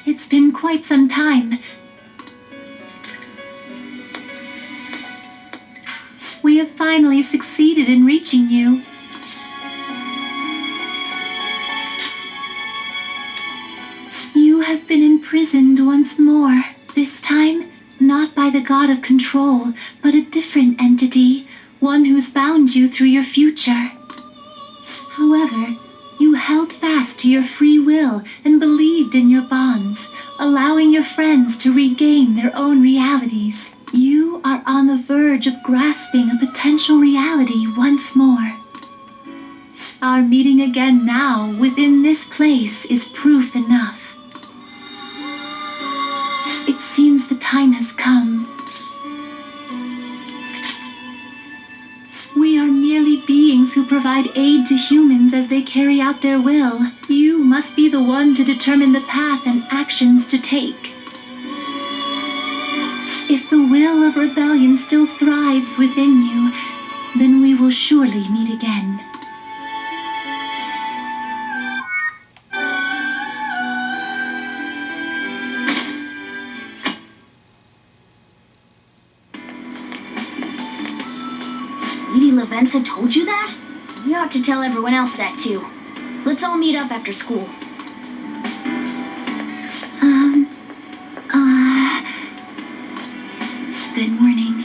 It's been quite some time. We have finally succeeded in reaching you. You have been imprisoned once more. This time, not by the god of control, but a different entity, one who's bound you through your future. However, you held fast to your free will and believed in your bonds, allowing your friends to regain their own realities. You are on the verge of grasping a potential reality once more. Our meeting again now within this place is proof enough. It seems the time has come. We are merely beings who provide aid to humans as they carry out their will. You must be the one to determine the path and actions to take. If the will of rebellion still thrives within you, then we will surely meet again. Lady Lavenza told you that? You ought to tell everyone else that too. Let's all meet up after school. Good morning.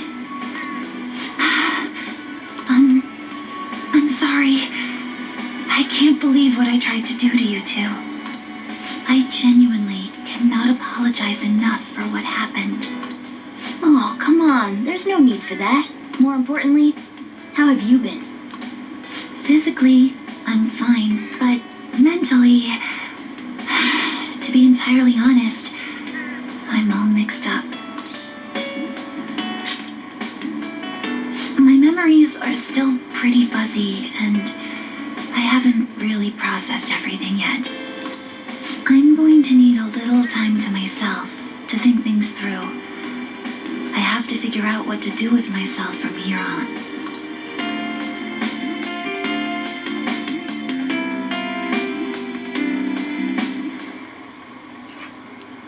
I'm sorry. I can't believe what I tried to do to you two. I genuinely cannot apologize enough for what happened. Oh, come on. There's no need for that. More importantly, how have you been? Physically, I'm fine, but mentally, to be entirely honest, I'm all mixed up. My memories are still pretty fuzzy, and I haven't really processed everything yet. I'm going to need a little time to myself to think things through. I have to figure out what to do with myself from here on.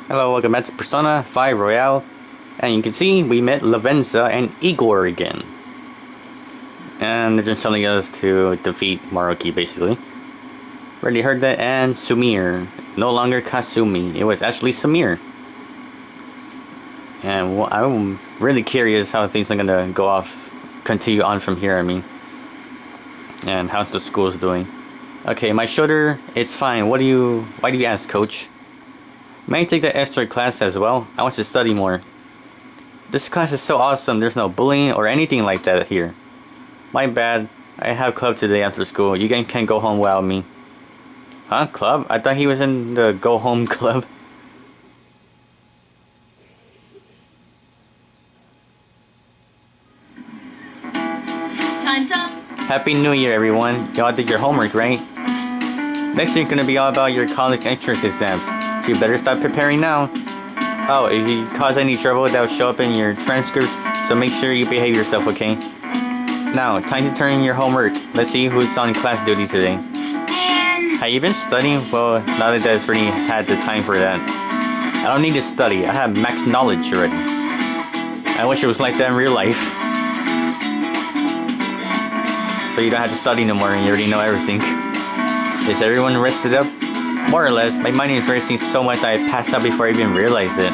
Hello, welcome back to Persona 5 Royale. And you can see we met Lavenza and Igor again. And they're just telling us to defeat Maruki, basically. Already heard that. And Sumire. No longer Kasumi. It was actually Sumire. And I'm really curious how things are gonna go off, continue on from here, I mean. And how the school's doing. Okay, my shoulder, it's fine. Why do you ask, coach? May I take the extra class as well? I want to study more. This class is so awesome. There's no bullying or anything like that here. My bad. I have club today after school. You guys can't go home without me. Huh? Club? I thought he was in the go home club. Time's up. Happy New Year, everyone. Y'all did your homework, right? Next year's gonna be all about your college entrance exams. So you better start preparing now. Oh, if you cause any trouble, that'll show up in your transcripts, so make sure you behave yourself, okay? Now, time to turn in your homework. Let's see who's on class duty today. Man. Have you been studying? Well, now that Dad's already had the time for that. I don't need to study. I have max knowledge already. I wish it was like that in real life. So you don't have to study no more and you already know everything. Is everyone rested up? More or less. My mind is racing so much that I passed out before I even realized it.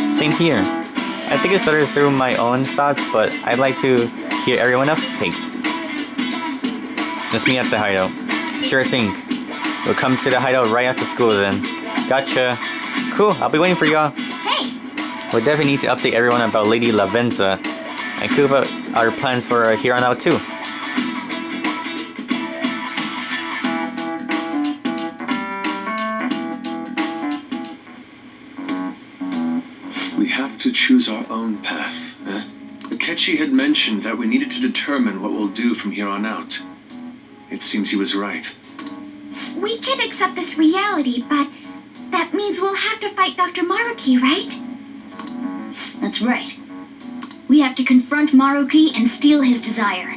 Same here. I think I started through my own thoughts, but I'd like to hear everyone else's takes. Let's meet at the hideout. Sure thing. We'll come to the hideout right after school then. Gotcha. Cool, I'll be waiting for y'all. Hey! We definitely need to update everyone about Lady Lavenza. And cool about our plans for here on out too. We have to choose our own path, eh? Akechi had mentioned that we needed to determine what we'll do from here on out. It seems he was right. We can accept this reality, but that means we'll have to fight Dr. Maruki, right? That's right. We have to confront Maruki and steal his desire.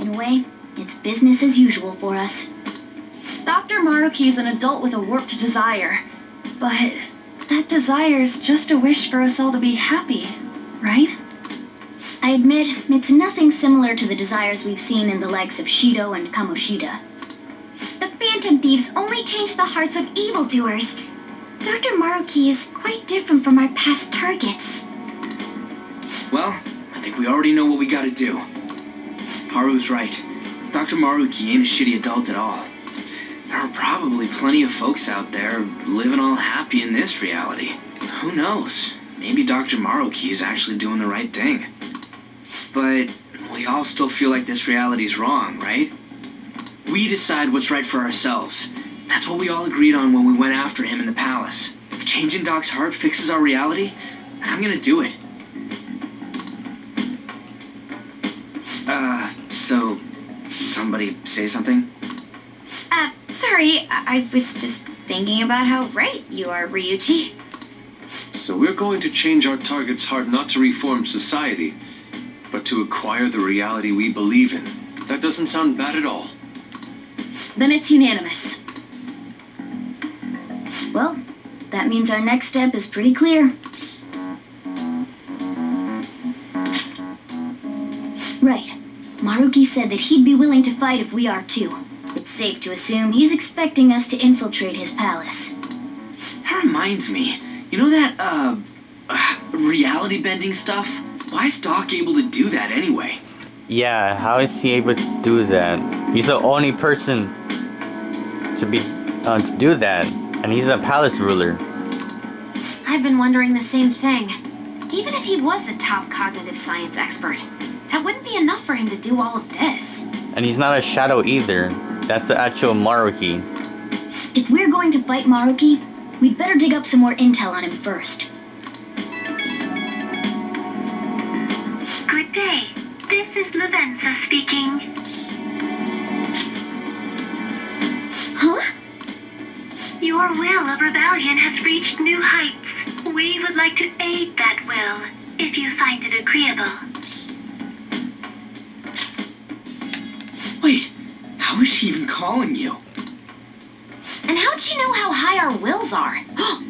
In a way, it's business as usual for us. Dr. Maruki is an adult with a warped desire, but That desire's just a wish for us all to be happy, right? I admit, it's nothing similar to the desires we've seen in the likes of Shido and Kamoshida. The Phantom Thieves only change the hearts of evildoers. Dr. Maruki is quite different from our past targets. Well, I think we already know what we gotta do. Haru's right. Dr. Maruki ain't a shitty adult at all. There are probably plenty of folks out there living all happy in this reality. Who knows? Maybe Dr. Maruki is actually doing the right thing. But we all still feel like this reality's wrong, right? We decide what's right for ourselves. That's what we all agreed on when we went after him in the palace. If changing Doc's heart fixes our reality, then I'm gonna do it. So, somebody say something? Sorry, I was just thinking about how right you are, Ryuji. So we're going to change our target's heart not to reform society, but to acquire the reality we believe in. That doesn't sound bad at all. Then it's unanimous. Well, that means our next step is pretty clear. Right. Maruki said that he'd be willing to fight if we are too. It's safe to assume he's expecting us to infiltrate his palace. That reminds me. You know that, reality bending stuff? Why is Doc able to do that anyway? Yeah, how is he able to do that? He's the only person to do that, and he's a palace ruler. I've been wondering the same thing. Even if he was the top cognitive science expert, that wouldn't be enough for him to do all of this. And he's not a shadow either. That's the actual Maruki. If we're going to fight Maruki, we'd better dig up some more intel on him first. Good day. This is Lavenza speaking. Huh? Your will of rebellion has reached new heights. We would like to aid that will, if you find it agreeable. Wait, how is she even calling you? And how'd she know how high our wills are?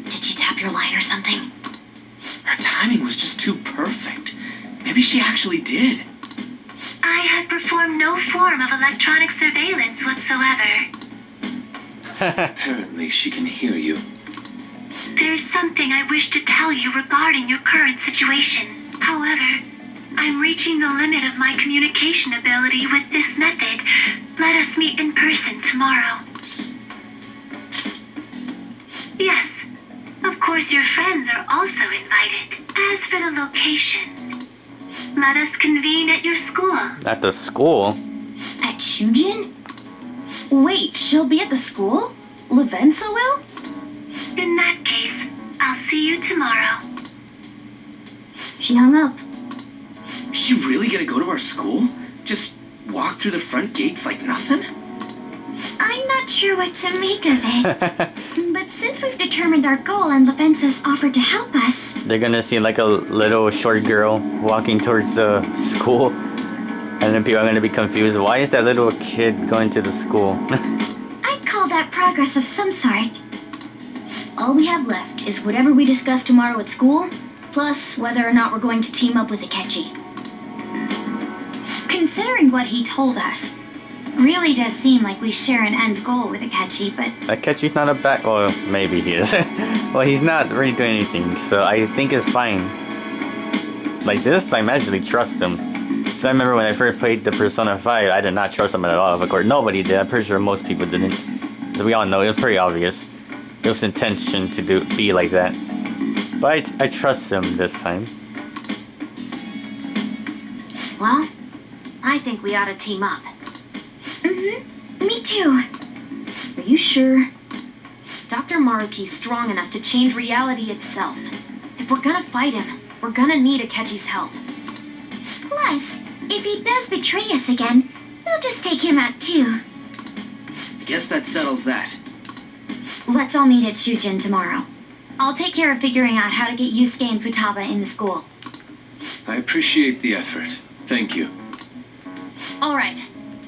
Did she tap your line or something? Her timing was just too perfect. Maybe she actually did. I have performed no form of electronic surveillance whatsoever. Apparently she can hear you. There's something I wish to tell you regarding your current situation. However, I'm reaching the limit of my communication ability with this method. Let us meet in person tomorrow. Yes, of course your friends are also invited. As for the location, let us convene at your school. At the school? At Shujin? Wait, she'll be at the school? Lavenza will? In that case, I'll see you tomorrow. She hung up. Is she really gonna go to our school? Just walk through the front gates like nothing? I'm not sure what to make of it. But since we've determined our goal and Lavenza's offered to help us... They're gonna see like a little short girl walking towards the school. And then people are gonna be confused. Why is that little kid going to the school? I'd call that progress of some sort. All we have left is whatever we discuss tomorrow at school, plus whether or not we're going to team up with Akechi. Considering what he told us, really does seem like we share an end goal with Akechi, but... Akechi's not a bad... Well, maybe he is. Well, he's not really doing anything, so I think it's fine. Like, this time, I actually trust him. So I remember when I first played the Persona 5, I did not trust him at all. Of course, nobody did. I'm pretty sure most people didn't. So we all know, it was pretty obvious. It was intention to be like that. But I trust him this time. Well, I think we ought to team up. Me too. Are you sure? Dr. Maruki's strong enough to change reality itself. If we're gonna fight him, we're gonna need Akechi's help. Plus, if he does betray us again, we'll just take him out too. I guess that settles that. Let's all meet at Shujin tomorrow. I'll take care of figuring out how to get Yusuke and Futaba in the school. I appreciate the effort. Thank you. Alright,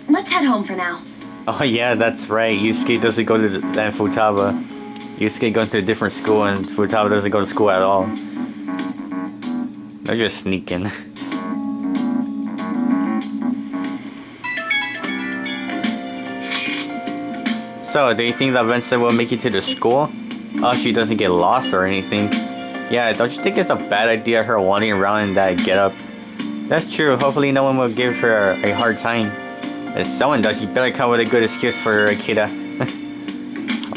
let's head home for now. Oh yeah, that's right. Yusuke doesn't go to the Futaba. Yusuke going to a different school and Futaba doesn't go to school at all. They're just sneaking. So, do you think Lavenza will make it to the school? Oh, she doesn't get lost or anything. Yeah, don't you think it's a bad idea her wandering around in that getup? That's true, hopefully no one will give her a hard time. If someone does, you better come with a good excuse for Akira.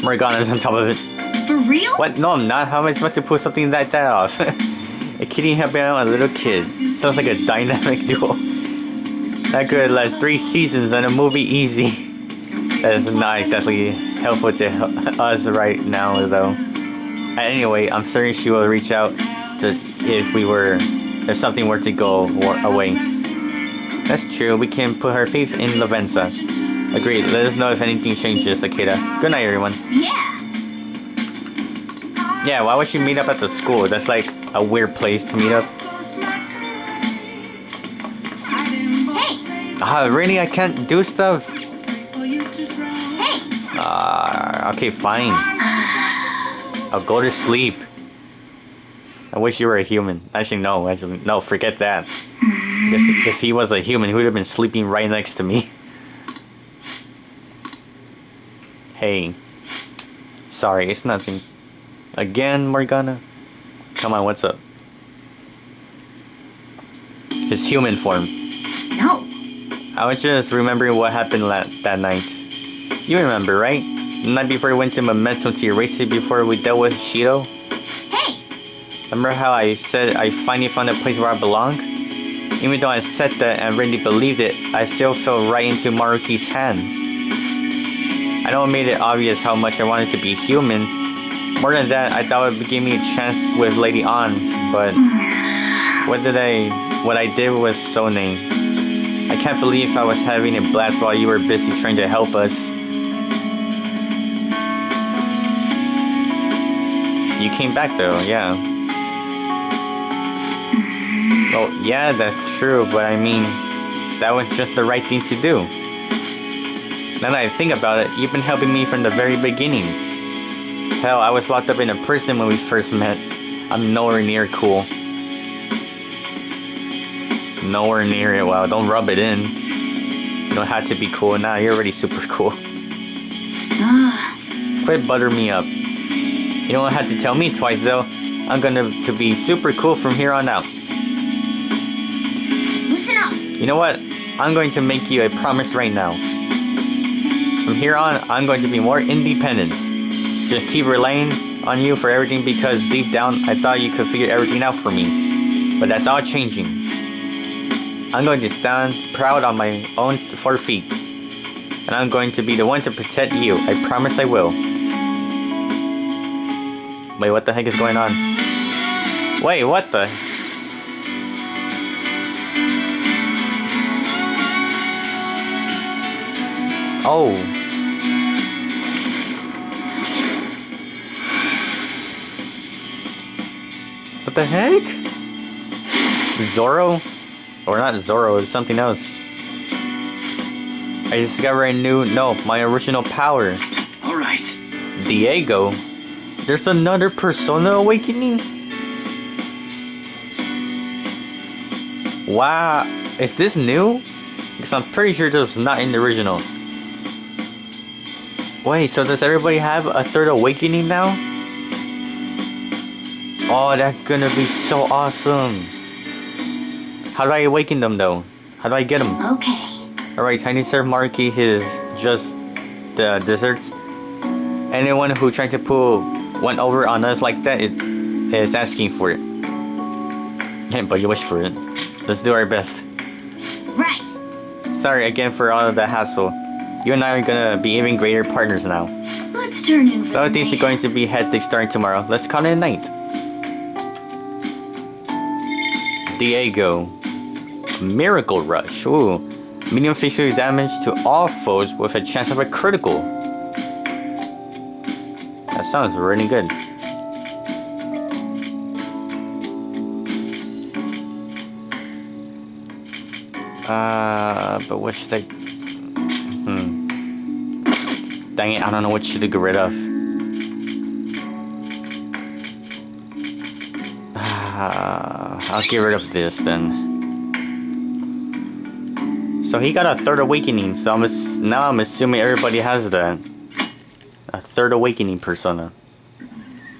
Morgana's on top of it. For real? What? No, I'm not. How am I supposed to pull something like that off? Akira have been a little kid. Sounds like a dynamic duo. That could last 3 seasons and a movie easy. That is not exactly helpful to us right now, though. Anyway, I'm certain she will reach out to if something were to go away. That's true. We can put her faith in Lavenza. Agreed. Let us know if anything changes, Akira. Good night, everyone. Yeah. Yeah, why would she meet up at the school? That's like a weird place to meet up. Hey. Really? I can't do stuff? Hey. Okay, fine. I'll go to sleep. I wish you were a human. Actually, no, forget that. If he was a human, he would have been sleeping right next to me. Hey. Sorry, it's nothing. Again, Morgana? Come on, what's up? His human form. No. I was just remembering what happened that night. You remember, right? The night before we went to Memento to erase it before we dealt with Shido? Hey. Remember how I said I finally found a place where I belong? Even though I said that and really believed it, I still fell right into Maruki's hands. I know it made it obvious how much I wanted to be human. More than that, I thought it would give me a chance with Lady On, but what I did was so lame. I can't believe I was having a blast while you were busy trying to help us. You came back though, yeah. Well, yeah, that's true, but I mean, that was just the right thing to do. Now that I think about it, you've been helping me from the very beginning. Hell, I was locked up in a prison when we first met. I'm nowhere near cool. Nowhere near it. Wow, don't rub it in. You don't have to be cool. Nah, you're already super cool. Quit buttering me up. You don't have to tell me twice though. I'm gonna be super cool from here on out. Listen up. You know what? I'm going to make you a promise right now. From here on, I'm going to be more independent. Just keep relying on you for everything because deep down, I thought you could figure everything out for me. But that's all changing. I'm going to stand proud on my own 4 feet. And I'm going to be the one to protect you. I promise I will. Wait, what the heck is going on? Wait, what the? Oh. What the heck? Zoro? Or not Zoro, it's something else. I discovered my original power. Alright. Diego? There's another Persona awakening? Wow, is this new? Because I'm pretty sure this was not in the original. Wait, so does everybody have a 3rd awakening now? Oh, that's gonna be so awesome. How do I awaken them though? How do I get them? Okay. Alright, Tiny Sir Maruki is just the desserts. Anyone who tried to pull one over on us like that is asking for it. Yeah, but you wish for it. Let's do our best. Right. Sorry again for all of the hassle. You and I are gonna be even greater partners now. Let's turn in for The other things are going to be hectic starting tomorrow. Let's call it a night. Diego. Miracle Rush. Ooh. Medium physical damage to all foes with a chance of a critical. That sounds really good. But what should I... Dang it, I don't know what should I get rid of. I'll get rid of this then. So he got a third awakening, so now I'm assuming everybody has that. A third awakening persona.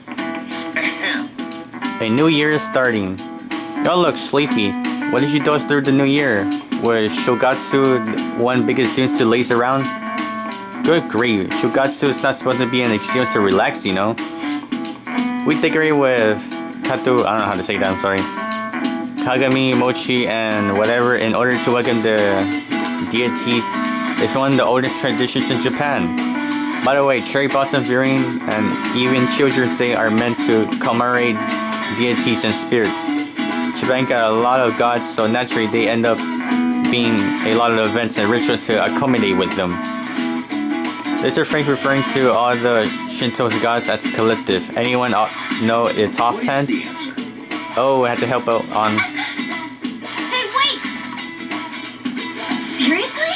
A new year is starting. Y'all look sleepy. What did you do through the new year? Was Shogatsu one big excuse to laze around? Good grief, Shogatsu is not supposed to be an excuse to relax, you know? We decorate with Katu, I don't know how to say that, I'm sorry. Kagami, Mochi, and whatever in order to welcome the deities. It's one of the oldest traditions in Japan. By the way, cherry blossom viewing and even Children's Day are meant to commemorate deities and spirits. Japan got a lot of gods, so naturally they end up being a lot of events and rituals to accommodate with them. This is Frank referring to all the Shinto's gods as collective. Anyone know its offhand? Oh, I had to help out on... Hey, wait! Seriously?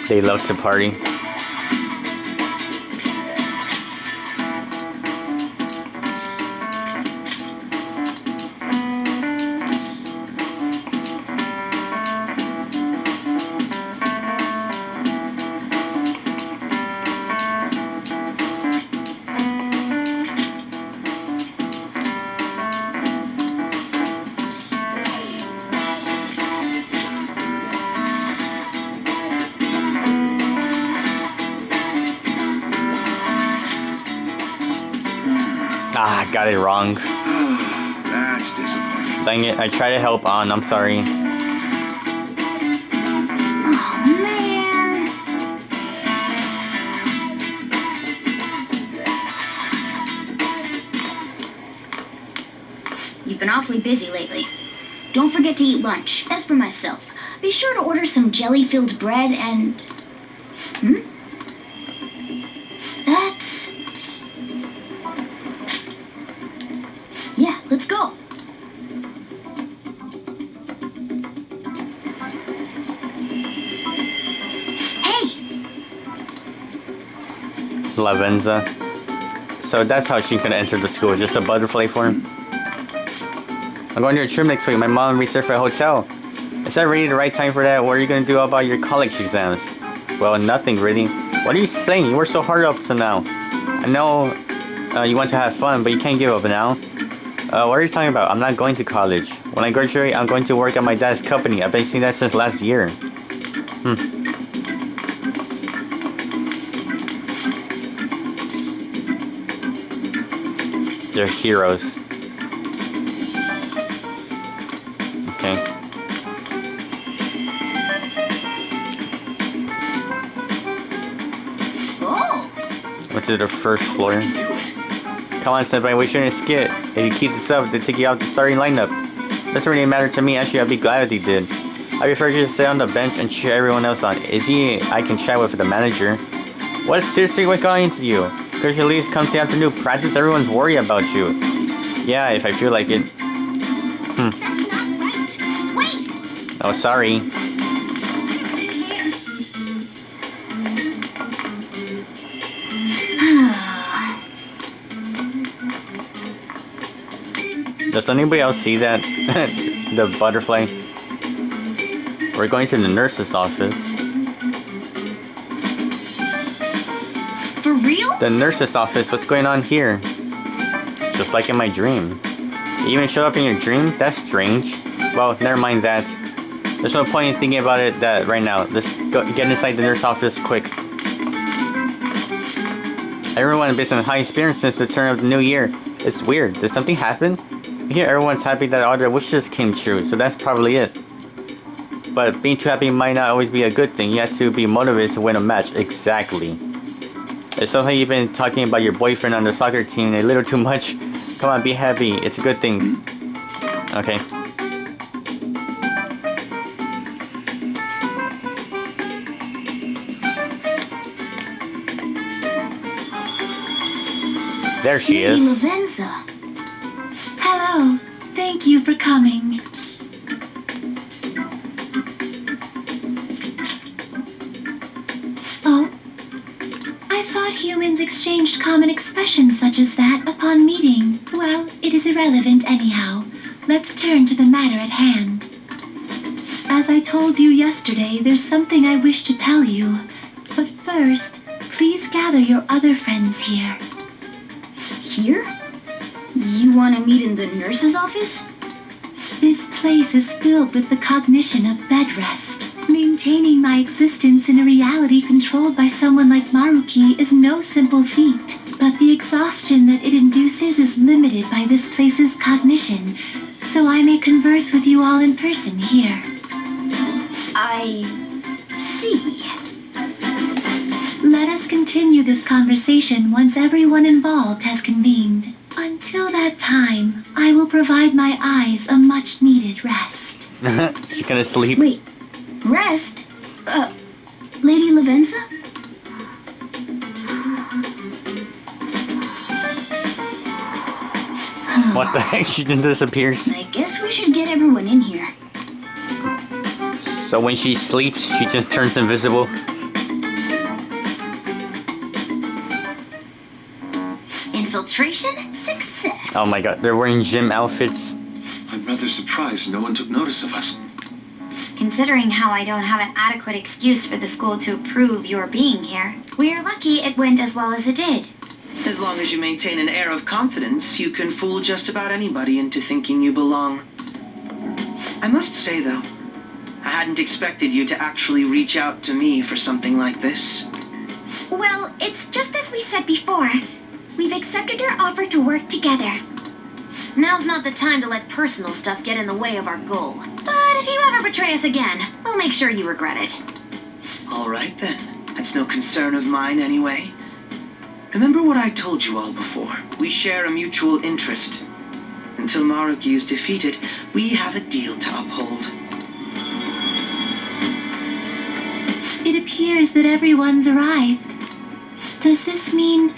They love to party. Ah, got it wrong. That's disappointing. Dang it, I tried to help on, I'm sorry. Oh, man. You've been awfully busy lately. Don't forget to eat lunch. As for myself, be sure to order some jelly-filled bread and... That's... Yeah, let's go. Hey! Lavenza. So that's how she could enter the school, just a butterfly form. I'm going to a trip next week. My mom reserved for a hotel. Is that really the right time for that? What are you going to do about your college exams? Well, nothing really. What are you saying? You worked so hard up to now. I know you want to have fun, but you can't give up now. What are you talking about? I'm not going to college. When I graduate, I'm going to work at my dad's company. I've been seeing that since last year. They're heroes. Okay. Oh! Went to the first floor. Come on, senpai, we shouldn't skip. If you keep this up, they take you out the starting lineup. Doesn't really matter to me. Actually, I'd be glad if they did. I prefer you to sit on the bench and cheer everyone else on. I can chat with the manager. What seriously what's going into you? Because your leaves come to afternoon practice, everyone's worried about you. Yeah, if I feel like it. That's not right. Wait! Oh, sorry. Does anybody else see that? The butterfly? We're going to the nurse's office. For real? The nurse's office? What's going on here? Just like in my dream. You even showed up in your dream? That's strange. Well, never mind that. There's no point in thinking about it right now. Let's go get inside the nurse's office quick. Everyone has been in high spirits since the turn of the new year. It's weird. Did something happen? I hear everyone's happy that all their wishes came true, so that's probably it. But being too happy might not always be a good thing. You have to be motivated to win a match. Exactly. It's something you've been talking about your boyfriend on the soccer team a little too much. Come on, be happy. It's a good thing. Okay. There she is. Lavenza. Hello. Thank you for coming. Oh, I thought humans exchanged common expressions such as that upon meeting. Well, it is irrelevant anyhow. Let's turn to the matter at hand. As I told you yesterday, there's something I wish to tell you. But first, please gather your other friends here. Here? You want to meet in the nurse's office? This place is filled with the cognition of bed rest. Maintaining my existence in a reality controlled by someone like Maruki is no simple feat, but the exhaustion that it induces is limited by this place's cognition, so I may converse with you all in person here. I see. Let us continue this conversation once everyone involved has convened. Until that time, I will provide my eyes a much-needed rest. She's gonna sleep. Wait, rest? Lady Lavenza? What the heck? She then disappears. I guess we should get everyone in here. So when she sleeps, she just turns invisible. Infiltration success. Oh my god, they're wearing gym outfits. I'm rather surprised no one took notice of us. Considering how I don't have an adequate excuse for the school to approve your being here, we're lucky it went as well as it did. As long as you maintain an air of confidence, you can fool just about anybody into thinking you belong. I must say, though, I hadn't expected you to actually reach out to me for something like this. Well, it's just as we said before. We've accepted your offer to work together. Now's not the time to let personal stuff get in the way of our goal. But if you ever betray us again, we'll make sure you regret it. All right, then. That's no concern of mine, anyway. Remember what I told you all before. We share a mutual interest. Until Maruki is defeated, we have a deal to uphold. It appears that everyone's arrived. Does this mean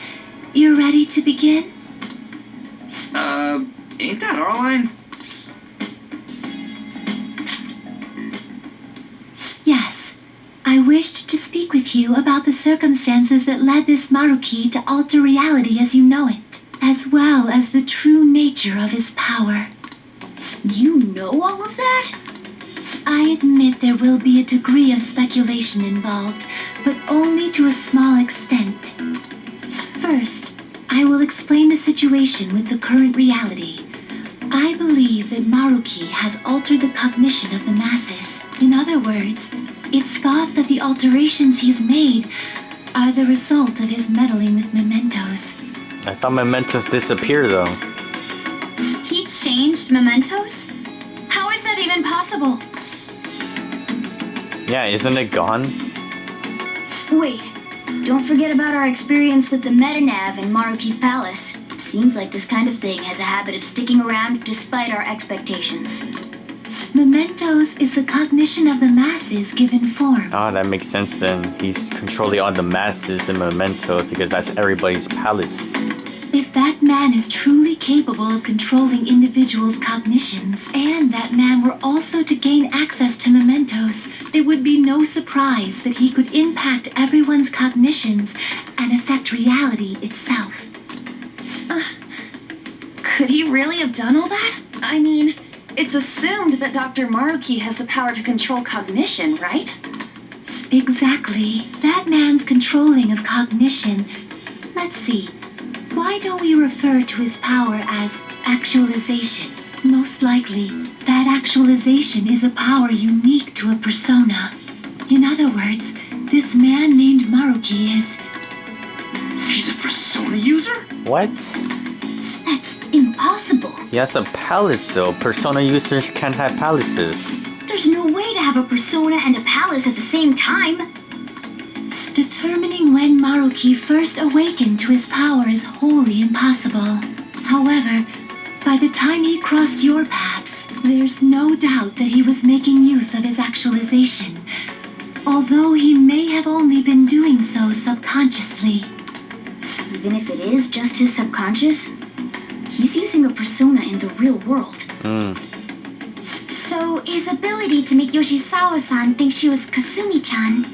you're ready to begin? Ain't that our line? Yes. I wished to speak with you about the circumstances that led this Maruki to alter reality as you know it, as well as the true nature of his power. You know all of that? I admit there will be a degree of speculation involved, but only to a small extent. First, I will explain the situation with the current reality. I believe that Maruki has altered the cognition of the masses. In other words, it's thought that the alterations he's made are the result of his meddling with mementos. I thought mementos disappear though. He changed mementos? How is that even possible? Yeah, isn't it gone? Wait, don't forget about our experience with the Metanav in Maruki's palace. Seems like this kind of thing has a habit of sticking around despite our expectations. Mementos is the cognition of the masses given form. Oh, that makes sense then. He's controlling all the masses in mementos because that's everybody's palace. If that man is truly capable of controlling individuals' cognitions, and that man were also to gain access to mementos, it would be no surprise that he could impact everyone's cognitions and affect reality itself. Could he really have done all that? I mean, it's assumed that Dr. Maruki has the power to control cognition, right? Exactly. That man's controlling of cognition. Let's see. Why don't we refer to his power as actualization? Most likely, that actualization is a power unique to a persona. In other words, this man named Maruki is... He's a persona user? What? That's impossible. He has a palace though. Persona users can't have palaces. There's no way to have a persona and a palace at the same time. Determining when Maruki first awakened to his power is wholly impossible. However, by the time he crossed your paths, there's no doubt that he was making use of his actualization, although he may have only been doing so subconsciously. Even if it is just his subconscious, he's using a persona in the real world. So his ability to make Yoshizawa-san think she was Kasumi-chan,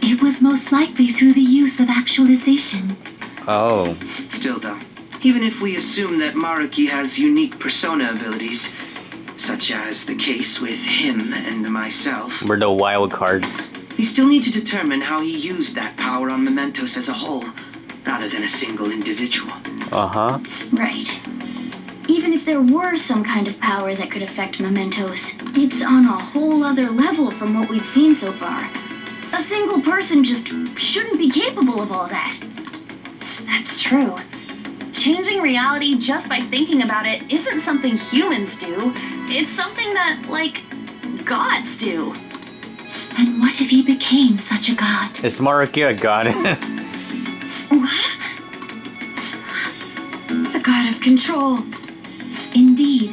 It It was most likely through the use of actualization. Oh. Still, though, even if we assume that Maruki has unique persona abilities, such as the case with him and myself, We're the wild cards. we still need to determine how he used that power on Mementos as a whole, rather than a single individual. Uh-huh. Right. Even if there were some kind of power that could affect Mementos, it's on a whole other level from what we've seen so far. A single person just shouldn't be capable of all that. That's true. Changing reality just by thinking about it isn't something humans do. It's something that, like, gods do. And what if he became such a god? Is Maruki a god? The god of control. Indeed,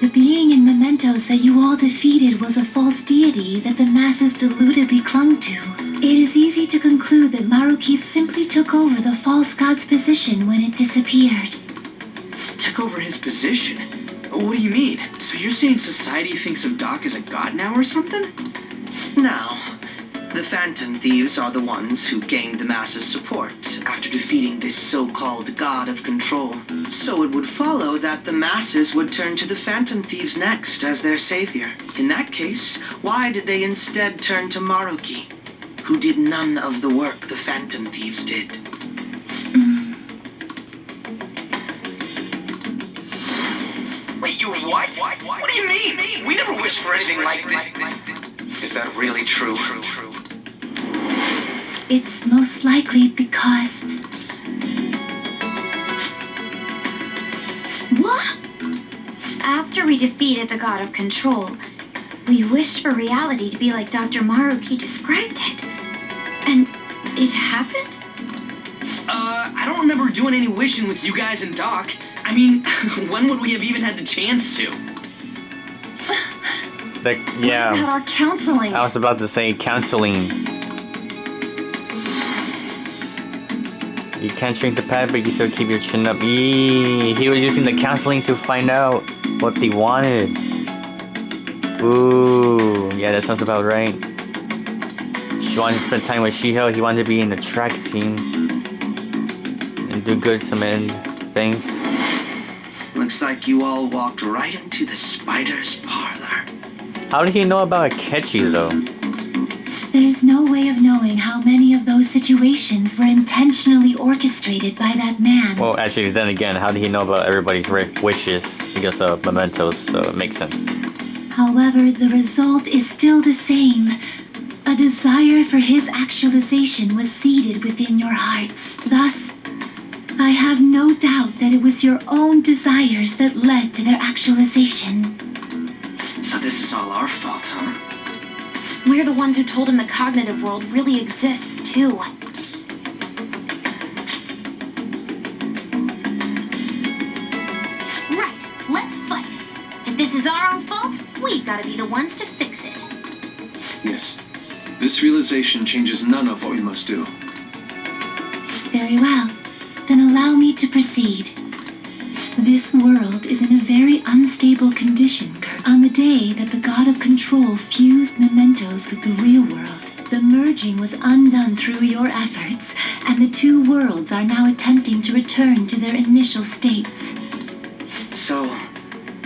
the being in Mementos that you all defeated was a false deity that the masses deludedly clung to. It is easy to conclude that Maruki simply took over the false god's position when it disappeared. Took over his position? What do you mean? So you're saying society thinks of Doc as a god now or something? Now, the Phantom Thieves are the ones who gained the masses' support after defeating this so-called god of control. So it would follow that the masses would turn to the Phantom Thieves next as their savior. In that case, why did they instead turn to Maruki, who did none of the work the Phantom Thieves did? Wait, you what? What do you mean? We never wished for anything like that. Is that really true? It's most likely because... What? After we defeated the god of control, we wished for reality to be like Dr. Maruki described it. And it happened? I don't remember doing any wishing with you guys and Doc. I mean, when would we have even had the chance to? What about Yeah. our counseling? I was about to say counseling. You can't shrink the pad, but you still keep your chin up. Eee, he was using the counseling to find out what they wanted. Ooh, yeah, that sounds about right. She wanted to spend time with Shiho. He wanted to be in the track team and do good some end things. Looks like you all walked right into the spider's parlor. How did he know about Akechi though? There's no way of knowing how many of those situations were intentionally orchestrated by that man. Well, actually, then again, how did he know about everybody's wishes because of Mementos? So it makes sense. However, the result is still the same. A desire for his actualization was seated within your hearts. Thus, I have no doubt that it was your own desires that led to their actualization. So this is all our fault, huh? We're the ones who told him the cognitive world really exists, too. Right, let's fight. If this is our own fault, we've got to be the ones to fix it. Yes. This realization changes none of what we must do. Very well. Then allow me to proceed. This world is in a very unstable condition, Kurt. On the day that the god of control fused Mementos with the real world, the merging was undone through your efforts, and the two worlds are now attempting to return to their initial states. So,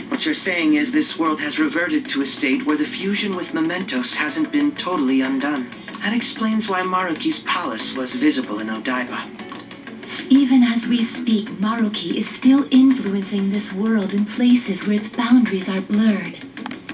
what you're saying is this world has reverted to a state where the fusion with Mementos hasn't been totally undone. That explains why Maruki's palace was visible in Odaiba. Even as we speak, Maruki is still influencing this world in places where its boundaries are blurred.